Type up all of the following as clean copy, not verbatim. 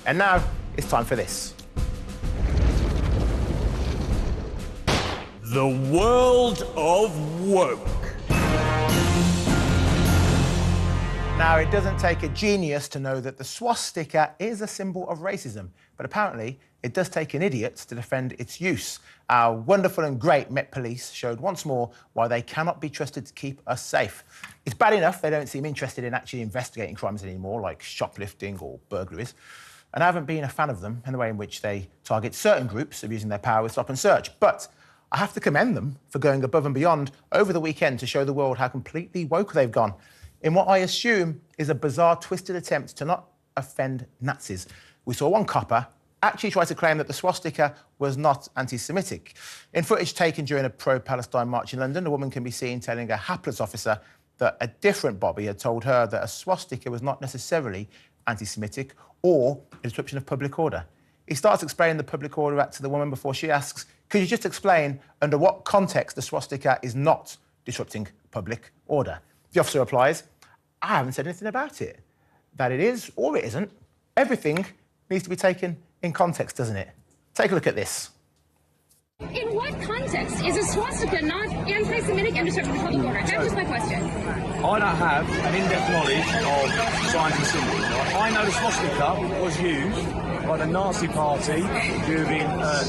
And now it's time for this. The world of woke. Now, it doesn't take a genius to know that the swastika is a symbol of racism, but apparently it does take an idiot to defend its use. Our wonderful and great Met Police showed once more why they cannot be trusted to keep us safe. It's bad enough they don't seem interested in actually investigating crimes anymore, like shoplifting or burglaries. And I haven't been a fan of them in the way in which they target certain groups abusing their power with stop and search. But I have to commend them for going above and beyond over the weekend to show the world how completely woke they've gone, in what I assume is a bizarre, twisted attempt to not offend Nazis. We saw one copper actually try to claim that the swastika was not anti-Semitic. In footage taken during a pro-Palestine march in London, a woman can be seen telling a hapless officer that a different Bobby had told her that a swastika was not necessarily anti-Semitic or a disruption of public order. He starts explaining the public order act to the woman before she asks, could you just explain under what context the swastika is not disrupting public order? The officer replies, I haven't said anything about it. That it is or it isn't. Everything needs to be taken in context, doesn't it? Take a look at this. In what context is a swastika not anti-Semitic and disruptive of public order? That was my question. I don't have an in-depth knowledge of signs and symbols. I know the swastika was used by the Nazi Party during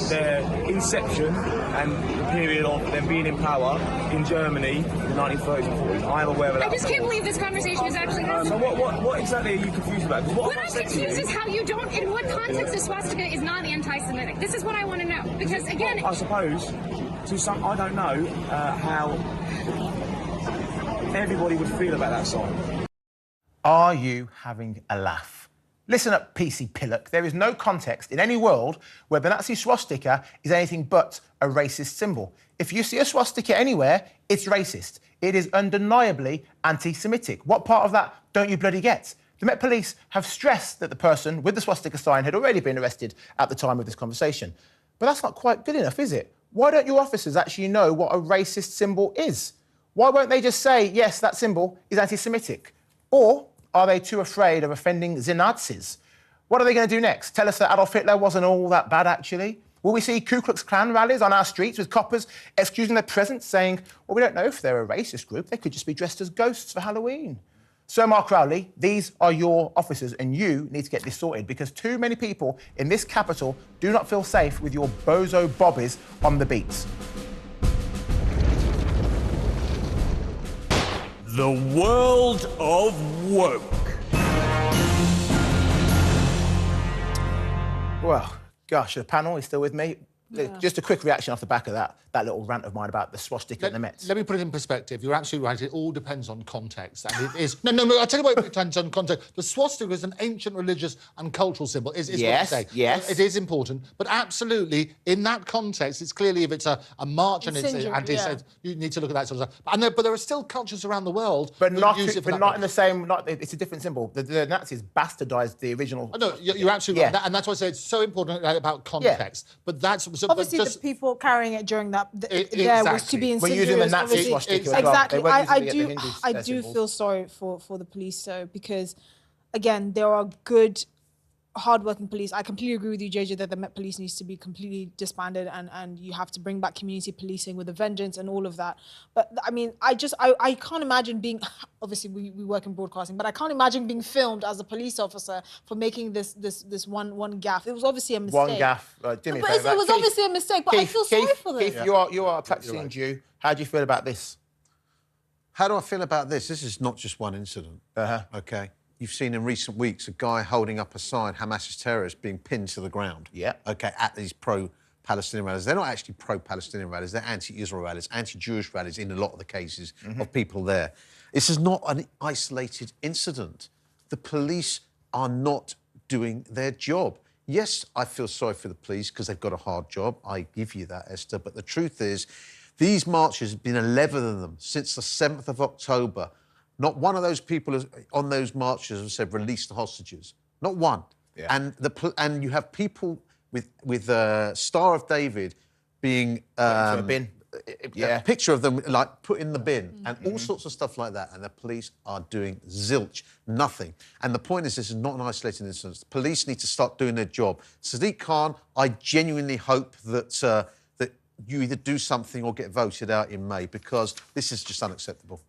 their inception and the period of them being in power in Germany in the 1930s and 40s. I am aware of that. I just can't believe this conversation is actually happening. So what exactly are you confused about? What I'm confused is how you don't, in what context the swastika is not anti-Semitic. This is what I want to know. Because again... I suppose, to some, I don't know how everybody would feel about that sign. Are you having a laugh? Listen up, PC Pillock. There is no context in any world where the Nazi swastika is anything but a racist symbol. If you see a swastika anywhere, it's racist. It is undeniably anti-Semitic. What part of that don't you bloody get? The Met Police have stressed that the person with the swastika sign had already been arrested at the time of this conversation. But that's not quite good enough, is it? Why don't your officers actually know what a racist symbol is? Why won't they just say, yes, that symbol is anti-Semitic? Or are they too afraid of offending the Nazis? What are they going to do next? Tell us that Adolf Hitler wasn't all that bad, actually? Will we see Ku Klux Klan rallies on our streets with coppers excusing their presence, saying, well, we don't know if they're a racist group, they could just be dressed as ghosts for Halloween? Sir Mark Rowley, these are your officers and you need to get this sorted because too many people in this capital do not feel safe with your bozo bobbies on the beats. The world of woke. Well, gosh, the panel is still with me. Yeah. Just a quick reaction off the back of that little rant of mine about the swastika and the Mets. Let me put it in perspective. You're absolutely right. It all depends on context. And it is... No, I'll tell you what it depends on context. The swastika is an ancient religious and cultural symbol, is yes, what you say. Yes, it is important. But absolutely, in that context, it's clearly if it's a march and it's you need to look at that sort of stuff. But there are still cultures around the world but not use it for not in the same... it's a different symbol. The Nazis bastardised the original... No, you're absolutely right. And that's why I say it's so important about context. Yeah. But that's... So, obviously, but just, the people carrying it during that... Exactly. was to be insidious. We're using the Nazi swastika as well. Exactly. I do symbols. feel sorry for the police, though, because, again, there are good, hard-working police. I completely agree with you, JJ, that the Met Police needs to be completely disbanded and you have to bring back community policing with a vengeance and all of that. But, I mean, I can't imagine being... Obviously, we work in broadcasting, but I can't imagine being filmed as a police officer for making this one gaffe. It was obviously a mistake. One gaffe. Do me a favour. It was obviously a mistake, but Keith, I feel sorry for them. Keith, you are a practicing Jew. How do you feel about this? How do I feel about this? This is not just one incident. OK? You've seen in recent weeks a guy holding up a sign, Hamas's terrorists, being pinned to the ground. Yeah. OK, at these pro-Palestinian rallies. They're not actually pro-Palestinian rallies, they're anti-Israel rallies, anti-Jewish rallies in a lot of the cases of people there. This is not an isolated incident. The police are not doing their job. Yes, I feel sorry for the police because they've got a hard job. I give you that, Esther. But the truth is, these marches have been 11 of them since the 7th of October. Not one of those people on those marches have said, release the hostages. Not one. Yeah. And you have people with Star of David being a picture of them, like, put in the bin and all sorts of stuff like that, and the police are doing zilch, nothing. And the point is, this is not an isolated incident. The police need to start doing their job. Sadiq Khan, I genuinely hope that that you either do something or get voted out in May, because this is just unacceptable.